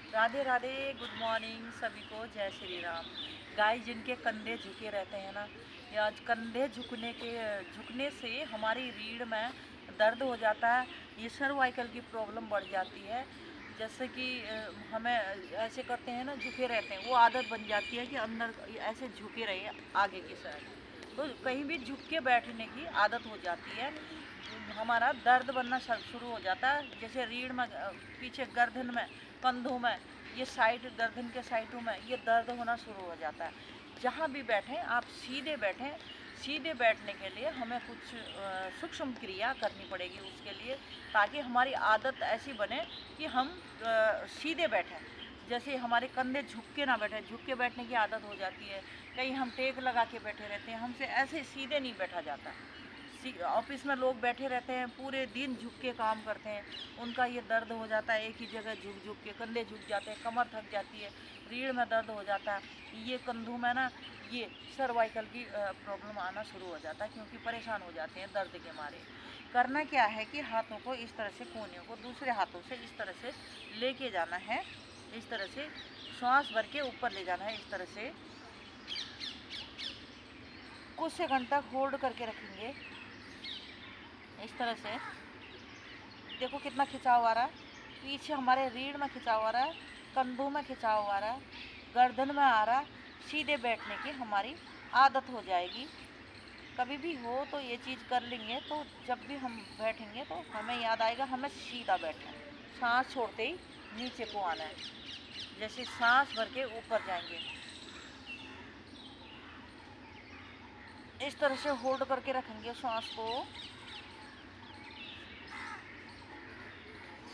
Radhe Radhe, good morning सभी को, जय श्री राम। गाइस, जिनके कंधे झुके रहते हैं ना, या कंधे झुकने से हमारी रीढ़ में दर्द हो जाता है। ये सर्वाइकल की प्रॉब्लम बढ़ जाती है। जैसे कि हमें ऐसे करते हैं ना, झुके रहते हैं, वो आदत बन जाती है कि अंदर ऐसे झुके रहिए आगे की साइड, तो कहीं भी झुक के बैठने की आदत हो जाती है। हमारा दर्द बनना शुरू हो जाता है। जैसे रीढ़ में, पीछे गर्दन में, कंधों में, ये साइड, गर्दन के साइडों में ये दर्द होना शुरू हो जाता है। जहाँ भी बैठें आप सीधे बैठें। सीधे बैठने के लिए हमें कुछ सूक्ष्म क्रिया करनी पड़ेगी उसके लिए, ताकि हमारी आदत ऐसी बने कि हम सीधे बैठें। जैसे हमारे कंधे झुक के ना बैठे, झुक के बैठने की आदत हो जाती है। कहीं हम टेक लगा के बैठे रहते हैं, हमसे ऐसे सीधे नहीं बैठा जाता। ऑफिस में लोग बैठे रहते हैं, पूरे दिन झुक के काम करते हैं, उनका ये दर्द हो जाता है। एक ही जगह झुक झुक के कंधे झुक जाते हैं, कमर थक जाती है, रीढ़ में दर्द हो जाता है। ये कंधों में ना, ये सर्वाइकल की प्रॉब्लम आना शुरू हो जाता है, क्योंकि परेशान हो जाते हैं दर्द के मारे। करना क्या है कि हाथों को इस तरह से, कोहनियों को दूसरे हाथों से इस तरह से लेके जाना है। इस तरह से श्वास भर के ऊपर ले जाना है। इस तरह से कुछ सेकंड तक होल्ड करके रखेंगे। इस तरह से देखो कितना खिंचाव आ रहा है, पीछे हमारे रीढ़ में खिंचाव आ रहा है, कंधों में खिंचाव आ रहा है, गर्दन में आ रहा है। सीधे बैठने की हमारी आदत हो जाएगी। कभी भी हो तो ये चीज़ कर लेंगे, तो जब भी हम बैठेंगे तो हमें याद आएगा हमें सीधा बैठना है। सांस छोड़ते ही नीचे को आना है। जैसे सांस भर के ऊपर जाएंगे, इस तरह से होल्ड करके रखेंगे सांस को।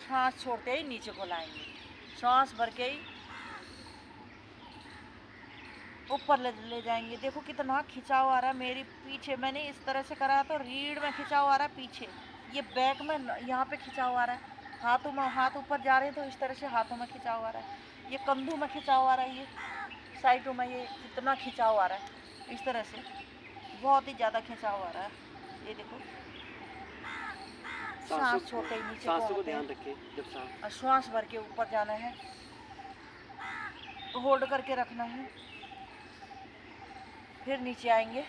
सांस छोड़ते ही नीचे को लाएंगे, सांस भर के ही ऊपर ले जाएंगे। देखो कितना खिंचाव आ रहा है मेरी पीछे। मैंने इस तरह से करा तो रीढ़ में खिंचाव आ रहा है पीछे, ये बैक में यहाँ पे खिंचाव आ रहा है। हाथों में, हाथ ऊपर जा रहे हैं तो इस तरह से हाथों में खिंचाव आ रहा है। ये कंधों में खिंचाव आ रहा है, ये साइडों में ये कितना खिंचाव आ रहा है। इस तरह से बहुत ही ज़्यादा खिंचाव आ रहा है। ये देखो, सांस छोड़ते ही नीचे को सांसों को आते ध्यान हैं रखें जब सांस। और श्वास भर के ऊपर जाना है, होल्ड करके रखना है, फिर नीचे आएंगे।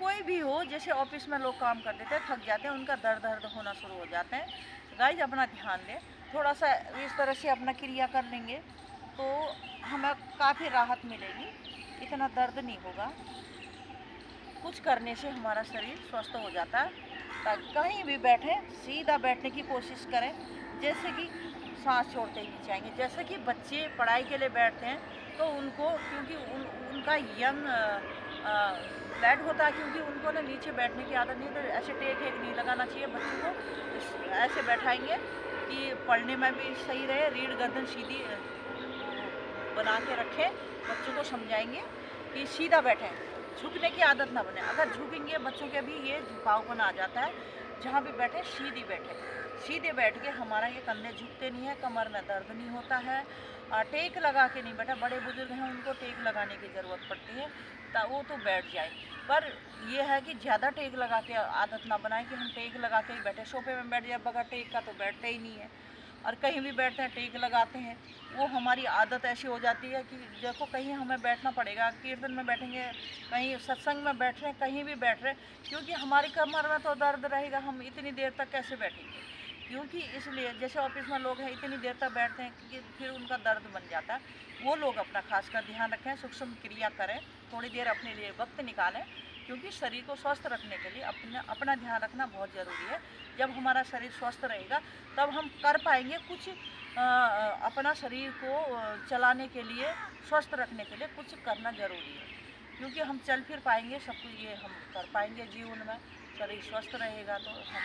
कोई भी हो, जैसे ऑफिस में लोग काम कर देते हैं, थक जाते हैं, उनका दर्द होना शुरू हो जाते हैं। गाइस, अपना ध्यान दें, थोड़ा सा इस तरह से अपना क्रिया कर लेंगे तो हमें काफ़ी राहत मिलेगी, इतना दर्द नहीं होगा। कुछ करने से हमारा शरीर स्वस्थ हो जाता है। ताकि कहीं भी बैठें, सीधा बैठने की कोशिश करें। जैसे कि सांस छोड़ते ही नीचे आएंगे। जैसे कि बच्चे पढ़ाई के लिए बैठते हैं, तो उनको, क्योंकि उनका यंग ब्लड होता है, क्योंकि उनको ना नीचे बैठने की आदत नहीं है, तो ऐसे टेक एक नहीं लगाना चाहिए बच्चों को। ऐसे बैठाएंगे कि पढ़ने में भी सही रहे, रीढ़ गर्दन सीधी बना के रखें। बच्चों को समझाएंगे कि सीधा बैठें, झुकने की आदत ना बने। अगर झुकेंगे, बच्चों के भी ये झुकावपन आ जाता है। जहाँ भी बैठे सीधी बैठे। सीधे बैठ के हमारा ये कंधे झुकते नहीं है, कमर में दर्द नहीं होता है। टेक लगा के नहीं बैठा। बड़े बुजुर्ग हैं, उनको टेक लगाने की ज़रूरत पड़ती है, वो तो बैठ जाए। पर ये है कि ज़्यादा टेक लगा के आदत ना बनाए कि हम टेक लगा के ही बैठे। सोफे में बैठ जाए बगैर टेक का तो बैठते ही नहीं है, और कहीं भी बैठते हैं टेक लगाते हैं। वो हमारी आदत ऐसी हो जाती है कि देखो, कहीं हमें बैठना पड़ेगा, कीर्तन में बैठेंगे, कहीं सत्संग में बैठ रहे हैं, कहीं भी बैठ रहे हैं, क्योंकि हमारी कमर में तो दर्द रहेगा। हम इतनी देर तक कैसे बैठेंगे? क्योंकि इसलिए जैसे ऑफिस में लोग हैं, इतनी देर तक बैठते हैं कि फिर उनका दर्द बन जाता है। वो लोग अपना खासकर ध्यान रखें, सूक्ष्म क्रिया करें, थोड़ी देर अपने लिए वक्त निकालें, क्योंकि शरीर को स्वस्थ रखने के लिए अपना ध्यान रखना बहुत ज़रूरी है। जब हमारा शरीर स्वस्थ रहेगा, तब हम कर पाएंगे कुछ, अपना शरीर को चलाने के लिए, स्वस्थ रखने के लिए कुछ करना ज़रूरी है। क्योंकि हम चल फिर पाएंगे, सब कुछ ये हम कर पाएंगे जीवन में। शरीर स्वस्थ रहेगा तो हम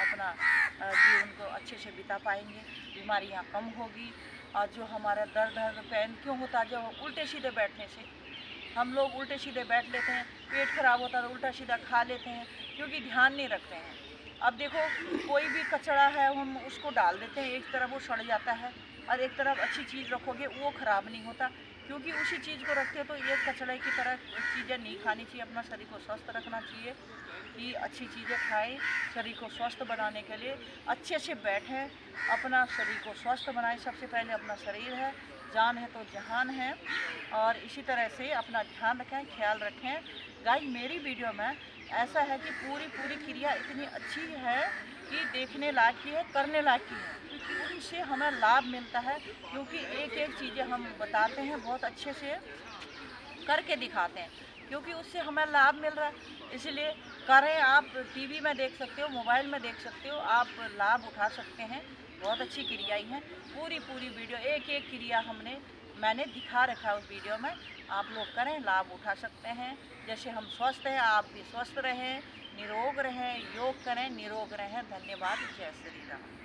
अपना जीवन को अच्छे से बिता पाएंगे, बीमारियां कम होगी। और जो हमारा दर्द पेन क्यों होता है? जब उल्टे सीधे बैठने से, हम लोग उल्टे सीधे बैठ लेते हैं, पेट खराब होता है तो उल्टा सीधा खा लेते हैं, क्योंकि ध्यान नहीं रखते हैं। अब देखो, कोई भी कचरा है, हम उसको डाल देते हैं, एक तरफ वो सड़ जाता है, और एक तरफ अच्छी चीज़ रखोगे वो ख़राब नहीं होता, क्योंकि उसी चीज़ को रखते हैं। तो ये कचड़े की तरह चीज़ें नहीं खानी चाहिए, अपना शरीर को स्वस्थ रखना चाहिए। कि अच्छी चीज़ें खाएं, शरीर को स्वस्थ बनाने के लिए अच्छे से बैठें, अपना शरीर को स्वस्थ बनाएं। सबसे पहले अपना शरीर है, जान है तो जहान है। और इसी तरह से अपना ध्यान रखें, ख्याल रखें। गाइस मेरी वीडियो में ऐसा है कि पूरी क्रिया इतनी अच्छी है कि देखने लायक की है, करने लायक की है। उनसे हमें लाभ मिलता है क्योंकि एक चीज़ें हम बताते हैं, बहुत अच्छे से करके दिखाते हैं, क्योंकि उससे हमें लाभ मिल रहा है। इसलिए करें। आप टीवी में देख सकते हो, मोबाइल में देख सकते हो, आप लाभ उठा सकते हैं। बहुत अच्छी क्रियाएँ हैं। पूरी वीडियो एक क्रिया मैंने दिखा रखा है उस वीडियो में। आप लोग करें, लाभ उठा सकते हैं। जैसे हम स्वस्थ हैं, आप भी स्वस्थ रहें, निरोग रहें, योग करें, निरोग रहें। धन्यवाद। जय श्री राम।